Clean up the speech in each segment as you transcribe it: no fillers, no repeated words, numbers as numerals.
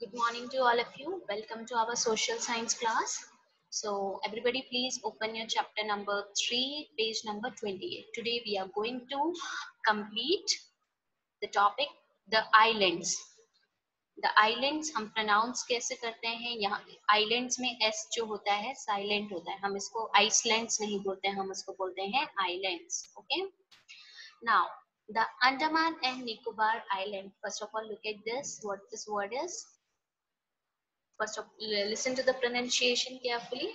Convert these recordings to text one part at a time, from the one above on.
Good morning to all of you. Welcome to our social science class. So everybody please open your chapter number 3, page number 28. Today we are going to complete the topic the islands. The islands हम pronounce कैसे करते हैं? यहाँ islands में s जो होता है silent होता है. हम इसको Icelands नहीं बोलते हैं, हम इसको बोलते हैं islands. Okay? Now the Andaman and Nicobar Island. First of all, look at this. What this word is? First of all, listen to the pronunciation carefully.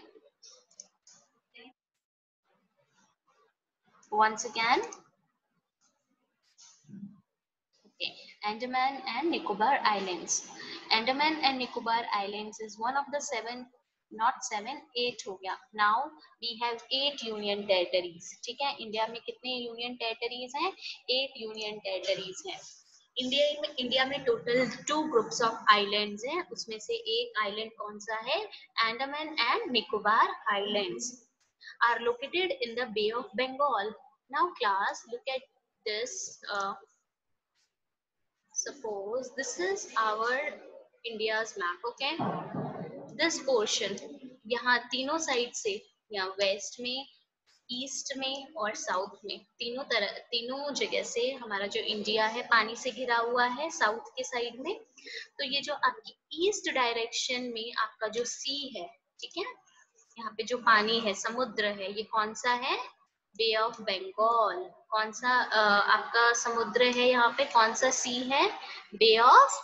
Once again. Okay. Andaman and Nicobar Islands. Andaman and Nicobar Islands is one of the 7, not 7, 8 हो गया. Now we have 8 union territories. ठीक है, India में कितने union territories हैं? 8 union territories हैं. India में total 2 groups of islands हैं. उसमें से एक आइलैंड कौन सा है? Andaman and Nicobar islands are located in the Bay of Bengal. Now class, look at this. Suppose this is our India's map. Okay, this portion यहाँ तीनों साइड से, यहाँ वेस्ट में, ईस्ट में और साउथ में, तीनों जगह से हमारा जो इंडिया है पानी से घिरा हुआ है साउथ के साइड में. तो ये जो आपकी ईस्ट डायरेक्शन में आपका जो सी है, ठीक है, यहाँ पे जो पानी है, समुद्र है, ये कौन सा है? बे ऑफ बंगाल. कौन सा आपका समुद्र है यहाँ पे? कौन सा सी है? बे ऑफ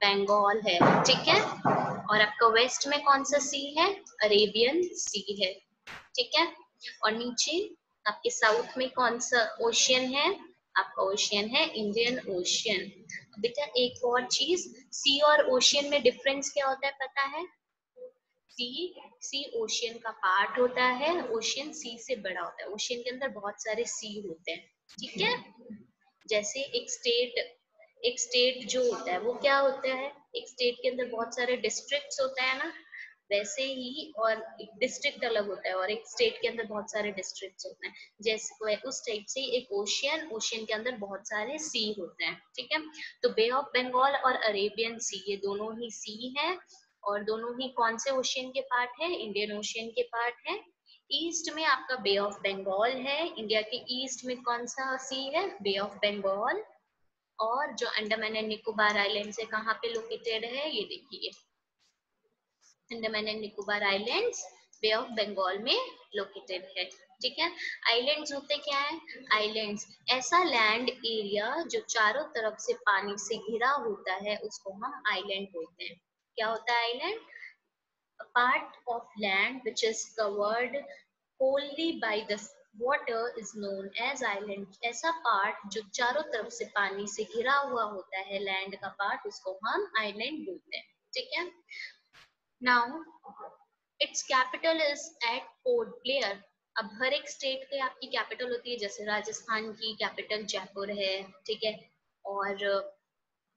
बंगाल है. ठीक है, और आपका वेस्ट में कौन सा सी है? अरेबियन सी है. ठीक है, और नीचे आपके साउथ में कौन सा ओशियन है? आपका ओशियन है इंडियन ओशियन. बेटा एक और चीज, सी और ओशियन में डिफरेंस क्या होता है पता है? सी ओशियन का पार्ट होता है, ओशियन सी से बड़ा होता है. ओशियन के अंदर बहुत सारे सी होते हैं. ठीक है, जैसे एक स्टेट जो होता है वो क्या होता है? एक स्टेट के अंदर बहुत सारे डिस्ट्रिक्ट्स होते हैं ना, वैसे ही और एक डिस्ट्रिक्ट अलग होता है और एक स्टेट के अंदर बहुत सारे डिस्ट्रिक्ट्स होते हैं. जैसे उस टाइप से एक ओशियन के अंदर बहुत सारे सी होते हैं. ठीक है, तो बे ऑफ बंगाल और अरेबियन सी, ये दोनों ही सी है और दोनों ही कौन से ओशियन के पार्ट है? इंडियन ओशियन के पार्ट है. ईस्ट में आपका बे ऑफ बंगाल है. इंडिया के ईस्ट में कौन सा सी है? बे ऑफ बंगाल. और जो अंडमान एंड निकोबार आइलैंड से कहाँ पे लोकेटेड है? ये देखिए, Andaman and Nicobar islands Bay of Bengal में लोकेटेड है. ठीक है, आइलैंड्स होते क्या है? आइलैंड्स ऐसा लैंड एरिया जो चारों तरफ से पानी से घिरा होता है, उसको हम आइलैंड बोलते हैं. क्या होता है island? A part of land which is covered wholly by the water is known as island. ऐसा पार्ट जो चारों तरफ से पानी से घिरा हुआ होता है, लैंड का पार्ट, उसको हम आइलैंड बोलते हैं. ठीक है, now its capital is at Port Blair. अब हर एक स्टेट की आपकी कैपिटल होती है. जैसे राजस्थान की कैपिटल जयपुर है, ठीक है, और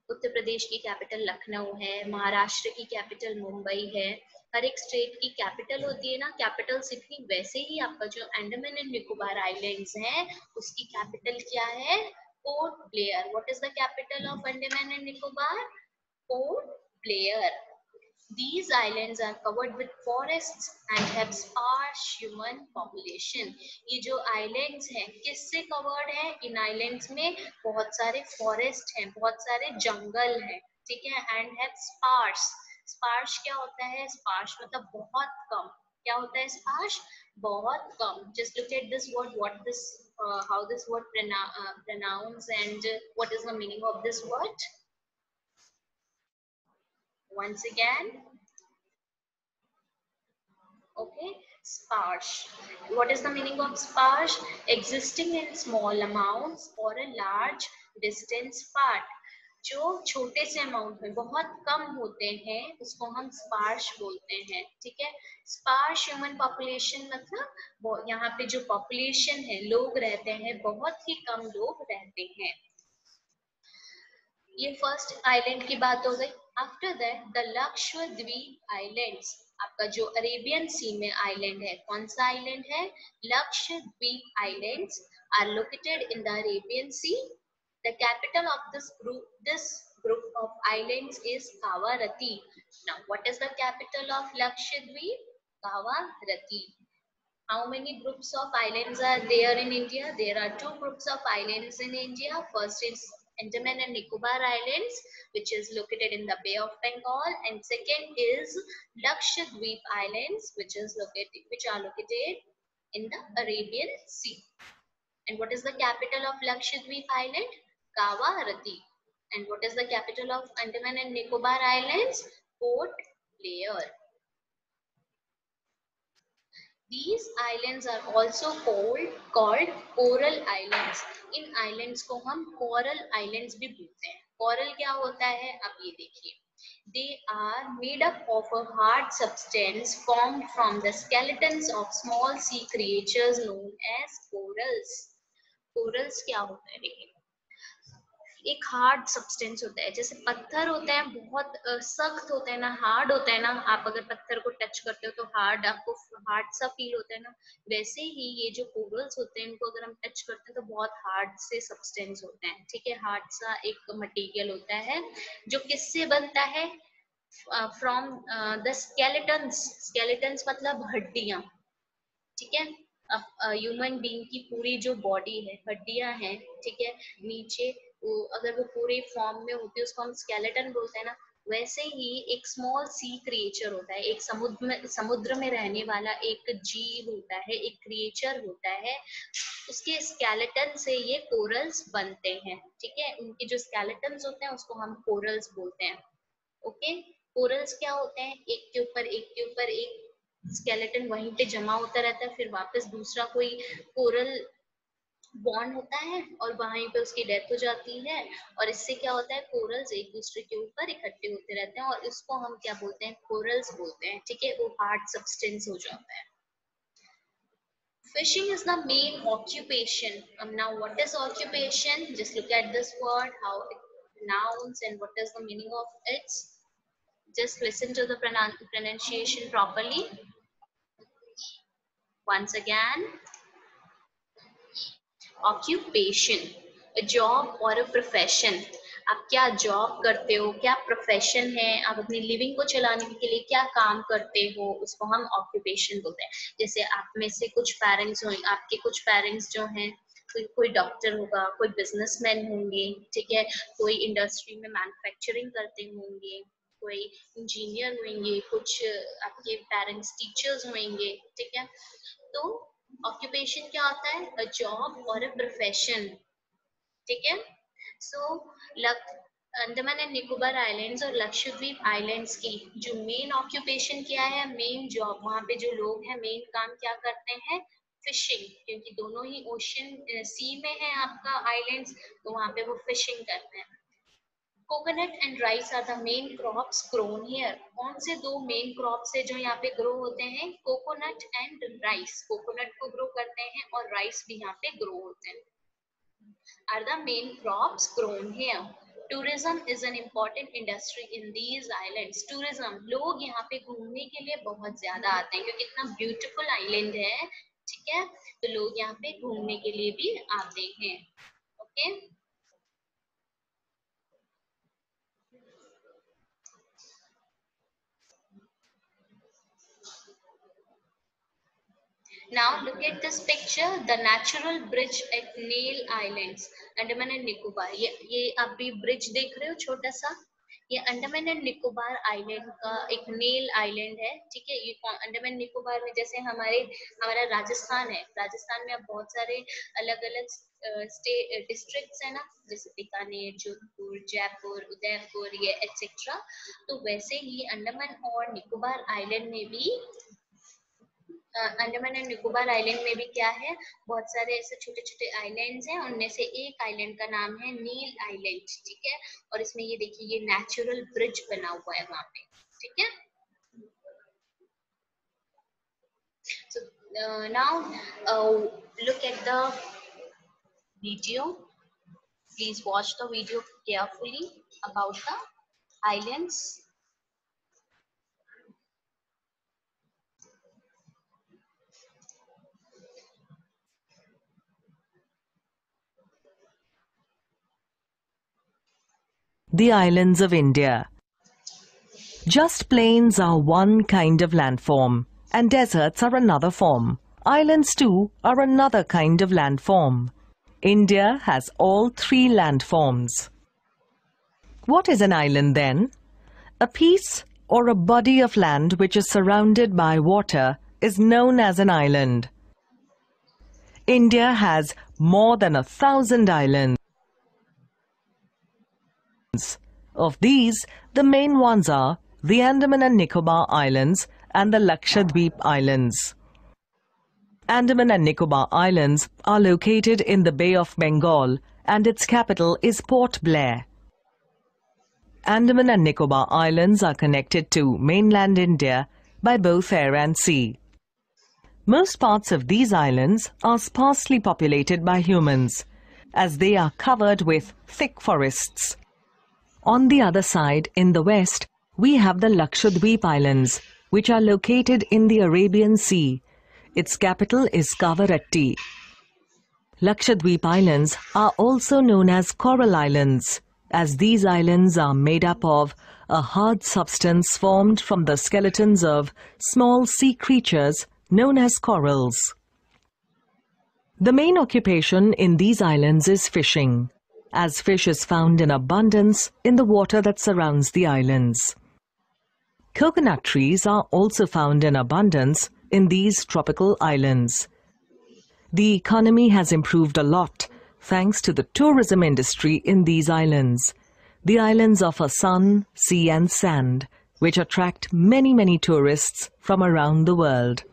उत्तर प्रदेश की कैपिटल लखनऊ है, महाराष्ट्र की कैपिटल मुंबई है. हर एक स्टेट की कैपिटल होती है ना, कैपिटल सिटी. वैसे ही आपका जो अंडमान एंड निकोबार आइलैंड्स है, उसकी कैपिटल क्या है? Port Blair. What is the capital of Andaman and Nicobar? Port Blair. These islands are covered with forests and have sparse human population. ये जो islands हैं किससे covered है? इन islands में बहुत सारे forest हैं, बहुत सारे जंगल हैं. ठीक है, and have sparse. Sparse क्या होता है? Sparse मतलब बहुत कम. क्या होता है sparse? बहुत कम. Just look at this word, how this word pronounce and what is the meaning of this word? Once again, okay, sparse. What is the meaning of sparse? Existing in small amounts or a large distance apart. जो छोटे से amount में बहुत कम होते हैं उसको हम स्पार्श बोलते हैं. ठीक है, स्पार्श ह्यूमन पॉपुलेशन मतलब यहाँ पे जो पॉपुलेशन है, लोग रहते हैं, बहुत ही कम लोग रहते हैं. ये फर्स्ट आइलैंड की बात हो गई. After that the Lakshadweep islands. आपका जो अरेबियन सी में आइलैंड है, कौन सा आइलैंड है? Lakshadweep islands are located in the Arabian sea. The capital of this group of islands is Kavarati. Now, what is the capital of Lakshadweep? Kavarati. How many groups of islands are there in India? There are two groups of islands in India. First is Andaman and Nicobar Islands, which is located in the Bay of Bengal, and second is Lakshadweep Islands, which are located in the Arabian Sea. And what is the capital of Lakshadweep Island? Kavarati. And what is the capital of Andaman and Nicobar Islands? Port Blair. These islands are also called coral islands. In islands को हम coral islands भी बोलते हैं. Coral क्या होता है? अब ये देखिए. They are made up of a hard substance formed from the skeletons of small sea creatures known as corals. Corals क्या होता है? देखिए, एक हार्ड सब्सटेंस होता है, जैसे पत्थर होता है, बहुत सख्त होता है ना, हार्ड होता है ना. आप अगर पत्थर को टच करते हो तो हार्ड, आपको हार्ड सा फील होता है ना. वैसे ही ये जो कोरल्स होते हैं, इनको अगर हम टच करते हैं तो बहुत हार्ड से सब्सटेंस होते हैं. ठीक है, हार्ड सा एक मटेरियल होता है जो किससे बनता है? From the skeletons. स्केलेटन्स मतलब हड्डियां. ठीक है, ह्यूमन बीइंग की पूरी जो बॉडी है, हड्डियां हैं. ठीक है, नीचे अगर वो पूरे फॉर्म में होती है उसको हम स्केलेटन बोलते हैं ना. वैसे ही एक स्मॉल सी क्रिएचर होता है, एक समुद्र में रहने वाला एक जीव होता है, एक क्रिएचर होता है. उसके स्केलेटन से ये कोरल्स बनते हैं. ठीक है, उनके जो स्केलेटन्स होते हैं उसको हम कोरल्स बोलते हैं. ओके, कोरल्स क्या होते हैं? एक के ऊपर एक के ऊपर एक स्केलेटन वहीं पे जमा होता रहता है, फिर वापस दूसरा कोई कोरल बॉन्ड होता है और वहीं पे उसकी डेथ हो जाती है. और इससे क्या होता है? कोरल्स एक दूसरे के ऊपर इकट्ठे होते रहते हैं और इसको हम क्या बोलते हैं? कोरल्स बोलते हैं. ठीक है, वो हार्ड सब्सटेंस हो जाता है. Fishing is the main occupation. Now, what is occupation? Just look at this word, how it nouns and what is the meaning of it. Just listen to the pronunciation properly. Once again, occupation, a job or a profession. आप क्या job करते हो, क्या profession है, आप अपनी living को चलाने के लिए क्या काम करते हो, उसको हम ऑक्यूपेशन बोलते हैं. जैसे आप में से कुछ पेरेंट्स हो, आपके कुछ पेरेंट्स जो हैं, कोई डॉक्टर होगा, कोई बिजनेसमैन होंगे. ठीक है, कोई इंडस्ट्री में मैन्युफैक्चरिंग करते होंगे, कोई इंजीनियर होंगे, कुछ आपके पेरेंट्स टीचर्स होंगे. ठीक है, तो ऑक्यूपेशन क्या होता है? अ जॉब और अ प्रोफेशन. ठीक है, सो अंडमान एंड निकोबार आइलैंड्स और लक्षद्वीप आइलैंड्स की जो मेन ऑक्यूपेशन क्या है, मेन जॉब, वहां पे जो लोग हैं मेन काम क्या करते हैं? फिशिंग. क्योंकि दोनों ही ओशन सी में है आपका आइलैंड्स, तो वहां पे वो फिशिंग करते हैं. Coconut and rice are the main crops grown here. कौन से दो मेन क्रॉप्स है जो यहाँ पे ग्रो होते हैं? Coconut and rice. कोकोनट को ग्रो करते हैं और राइस भी यहाँ पे ग्रो होते हैं. Are the main crops grown here. Tourism is an important industry in these islands. Tourism, लोग यहाँ पे घूमने के लिए बहुत ज्यादा आते हैं क्योंकि इतना ब्यूटीफुल आइलैंड है. ठीक है, तो लोग यहाँ पे घूमने के लिए भी आते हैं. Okay, now look at this picture, the natural bridge at Nail Islands, Andaman and Nicobar. ये आप भी ब्रिज देख रहे हो छोटा सा, ये अंडमान एंड निकोबार आइलैंड का एक नेल आइलैंड है. ठीक है, ये अंडमान निकोबार में जैसे हमारा राजस्थान है, राजस्थान में अब बहुत सारे अलग अलग स्टेट डिस्ट्रिक्ट्स है ना, जैसे बीकानेर, जोधपुर, जयपुर, उदयपुर, ये एक्सेट्रा. तो वैसे ही अंडमान और निकोबार आइलैंड में भी अंडमान एंड निकोबार आइलैंड में भी क्या है? बहुत सारे ऐसे छोटे छोटे आइलैंड्स हैं, उनमें से एक आइलैंड का नाम है नील आइलैंड. ठीक है, और इसमें ये देखिए, ये नेचुरल ब्रिज बना हुआ है वहां पे. ठीक है, so now look at the video. Please watch the video carefully about the islands. the islands of India. Just plains are one kind of landform, and deserts are another form. Islands too are another kind of landform. India has all three landforms. What is an island then? A piece or a body of land which is surrounded by water is known as an island. India has more than 1,000 islands. Of these, the main ones are the Andaman and Nicobar Islands and the Lakshadweep Islands. Andaman and Nicobar Islands are located in the Bay of Bengal and its capital is Port Blair. Andaman and Nicobar Islands are connected to mainland India by both air and sea. Most parts of these islands are sparsely populated by humans, as they are covered with thick forests. On the other side, in the west, we have the Lakshadweep Islands, which are located in the Arabian Sea. Its capital is Kavaratti. Lakshadweep Islands are also known as Coral Islands, as these islands are made up of a hard substance formed from the skeletons of small sea creatures known as corals. The main occupation in these islands is fishing, as fish is found in abundance in the water that surrounds the islands. Coconut trees are also found in abundance in these tropical islands. The economy has improved a lot thanks to the tourism industry in these islands. The islands offer sun, sea and sand, which attract many tourists from around the world.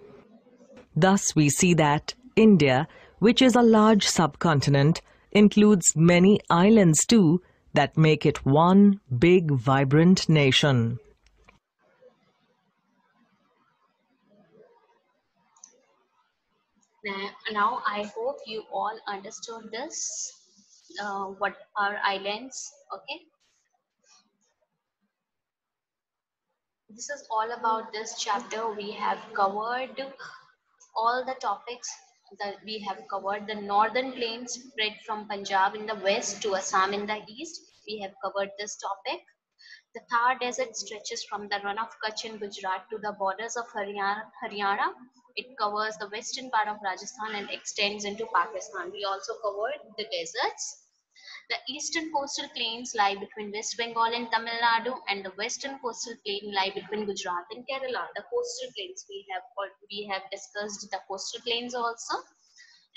Thus we see that India, which is a large subcontinent, includes many islands too that make it one big vibrant nation. Now I hope you all understood this, what are islands, okay? This is all about this chapter. We have covered all the topics that we have covered. The northern plains spread from Punjab in the west to Assam in the east. We have covered this topic. The Thar Desert stretches from the run of Kutch in Gujarat to the borders of Haryana. It covers the western part of Rajasthan and extends into Pakistan. We also covered the deserts. The eastern coastal plains lie between West Bengal and Tamil Nadu, and the western coastal plain lie between Gujarat and Kerala. The coastal plains we have discussed the coastal plains also.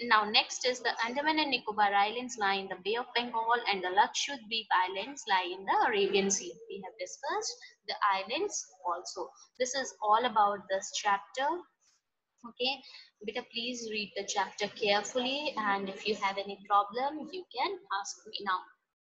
Now next is the Andaman and Nicobar Islands lie in the Bay of Bengal, and the Lakshadweep Islands lie in the Arabian Sea. We have discussed the islands also. This is all about this chapter. Okay, beta, please read the chapter carefully, and if you have any problem, you can ask me now.